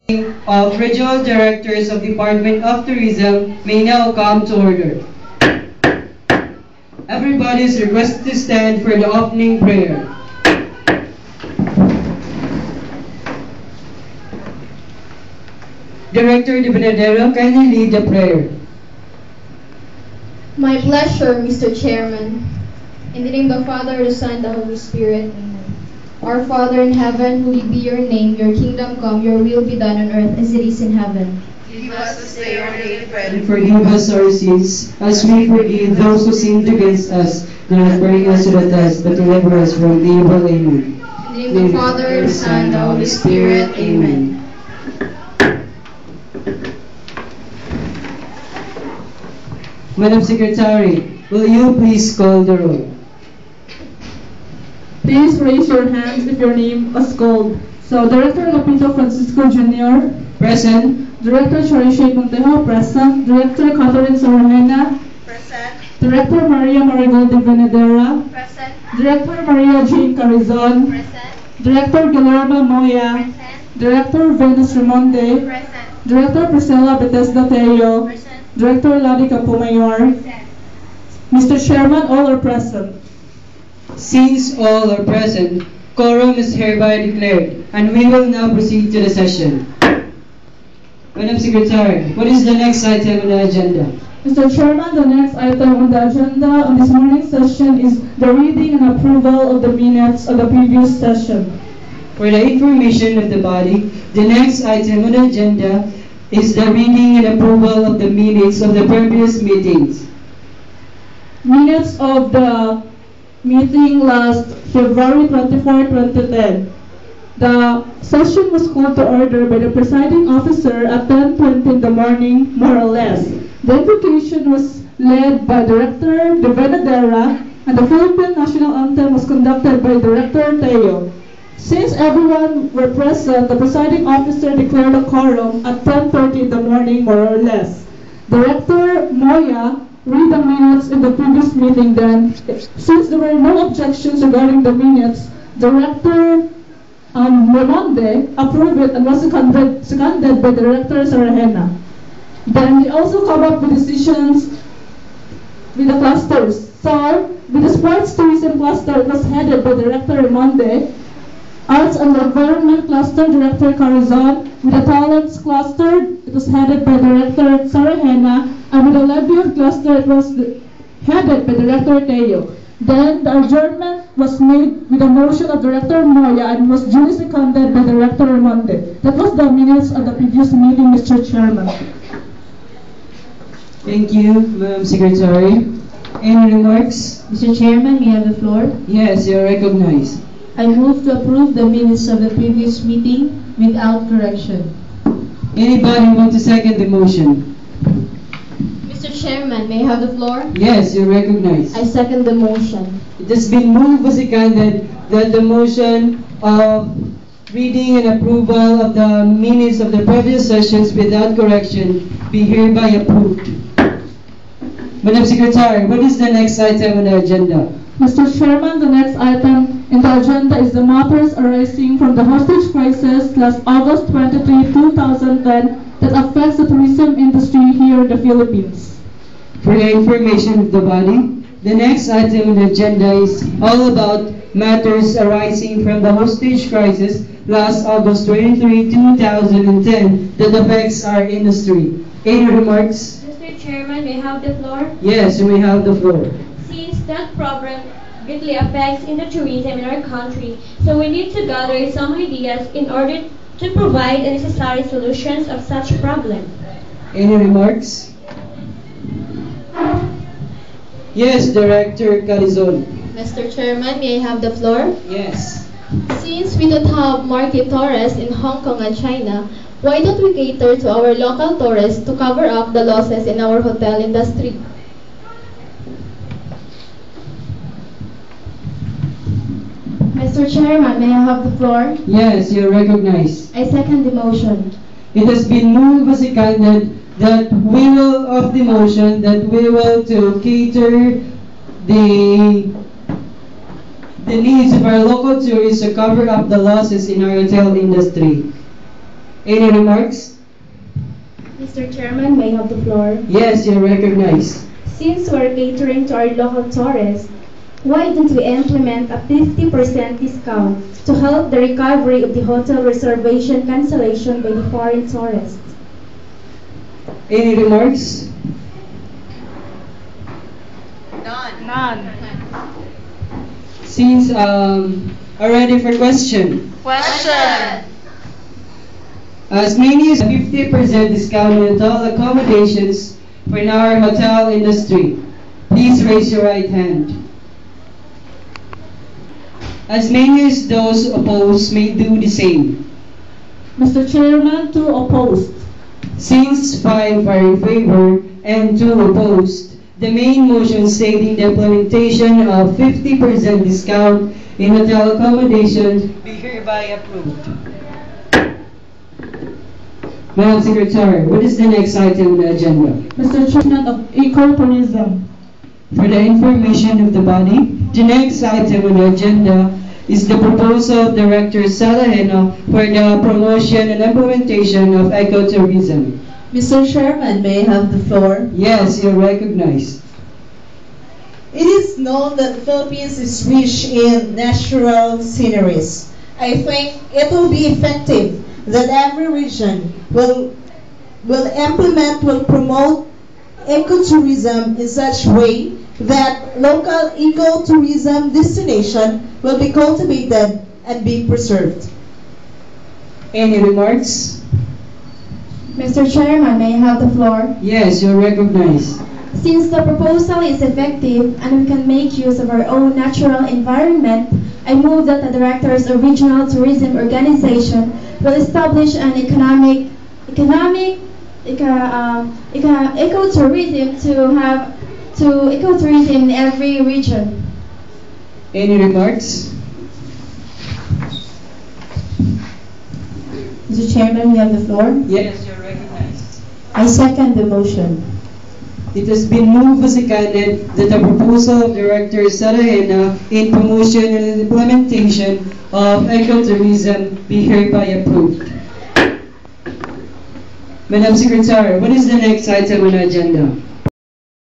of regional directors of Department of Tourism may now come to order. Everybody is requested to stand for the opening prayer. Director De Benadero, kindly lead the prayer. My pleasure, Mr. Chairman. In the name of the Father, the Son, and the Holy Spirit. Amen. Our Father in heaven, hallowed be your name. Your kingdom come, your will be done on earth as it is in heaven. Give us this day our daily bread. And forgive us our sins, as we forgive those who sinned against us. Do not bring us to the test, but deliver us from evil. Amen. In the name of the Father, the Son, and the Holy Spirit. Amen. Madam Secretary, will you please call the roll? Please raise your hands if your name was called. So, Director Lopito Francisco Jr. Present. Director Charishay Montejo, present. Director Catherine Sorojena. Present. Director Maria Marigold de Benadera. Present. Director Maria Jane Carizon. Present. Director Guillermo Moya. Present. Director Venus Ramonde. Present. Director Priscilla Bethesda Teo. Present. Director Ladi Capumayor. Present. Mr. Chairman, all are present. Since all are present, quorum is hereby declared, and we will now proceed to the session. Madam Secretary, what is the next item on the agenda? Mr. Chairman, the next item on the agenda on this morning's session is the reading and approval of the minutes of the previous session. For the information of the body, the next item on the agenda is the reading and approval of the minutes of the previous meetings. Minutes of the meeting last February 24, 2010. The session was called to order by the presiding officer at 10:20 in the morning, more or less. The invocation was led by Director De Benadera, and the Philippine National Anthem was conducted by Director Teo. Since everyone were present, the presiding officer declared a quorum at 10:30 in the morning, more or less. Director Moya read the minutes in the previous meeting then. Since there were no objections regarding the minutes, Director Ramonde approved it and was seconded by Director Sarahena. Then he also come up with decisions with the clusters. So, with the Sports Tourism Cluster, it was headed by Director Ramonde. Arts and Environment Cluster, Director Carizon. With the Talents Cluster, it was headed by Director Sarahena. And with the Livelihood Cluster, it was headed by Director Teo. Then the adjournment was made with a motion of Director Moya and was duly seconded by Director Ramonde. That was the minutes of the previous meeting, Mr. Chairman. Thank you, Madam Secretary. Any remarks? Mr. Chairman, may I have the floor? Yes, you're recognized. I move to approve the minutes of the previous meeting without correction. Anybody want to second the motion? Mr. Chairman, may I have the floor? Yes, you're recognized. I second the motion. It has been moved and seconded that the motion of reading and approval of the minutes of the previous sessions without correction be hereby approved. Madam Secretary, what is the next item on the agenda? Mr. Chairman, the next item in the agenda is the matters arising from the hostage crisis last August 23, 2010 that affects the tourism industry here in the Philippines. For the information of the body, the next item on the agenda is all about matters arising from the hostage crisis last August 23, 2010 that affects our industry. Any remarks? Mr. Chairman, may I have the floor? Yes, you may have the floor. Since that problem greatly affects in the tourism in our country, so we need to gather some ideas in order to provide the necessary solutions of such problem. Any remarks? Yes, Director Carizon. Mr. Chairman, may I have the floor? Yes. Since we don't have market tourists in Hong Kong and China, why don't we cater to our local tourists to cover up the losses in our hotel industry? Mr. Chairman, may I have the floor? Yes, you're recognized. I second the motion. It has been moved and seconded that we will of the motion that we will to cater the needs of our local tourists to cover up the losses in our hotel industry. Any remarks? Mr. Chairman, may I have the floor? Yes, you're recognized. Since we're catering to our local tourists, why don't we implement a 50% discount to help the recovery of the hotel reservation cancellation by the foreign tourists? Any remarks? None. Since are ready for question. Question. As many as 50% discount on hotel accommodations for our hotel industry. Please raise your right hand. As many as those opposed may do the same. Mr. Chairman, 2 opposed. Since 5 are in favor and 2 opposed, the main motion stating the implementation of 50% discount in hotel accommodations be hereby approved. Madam Secretary, what is the next item on the agenda? Mr. Chairman of Ecotourism. For the information of the body, the next item on the agenda is the proposal of Director Salahena for the promotion and implementation of ecotourism. Mr. Chairman, may I have the floor? Yes, you're recognized. It is known that the Philippines is rich in natural sceneries. I think it will be effective that every region will promote ecotourism in such way that local ecotourism destination will be cultivated and be preserved. Any remarks? Mr. Chairman, may I have the floor? Yes, you're recognized. Since the proposal is effective and we can make use of our own natural environment, I move that the Directors of Regional Tourism Organization will establish an ecotourism in every region. Any remarks? Mr. Chairman, we have the floor. Yes, you're recognized. I second the motion. It has been moved and seconded that the proposal of Director Salahena in promotion and implementation of ecotourism be hereby approved. Madam Secretary, what is the next item on the agenda?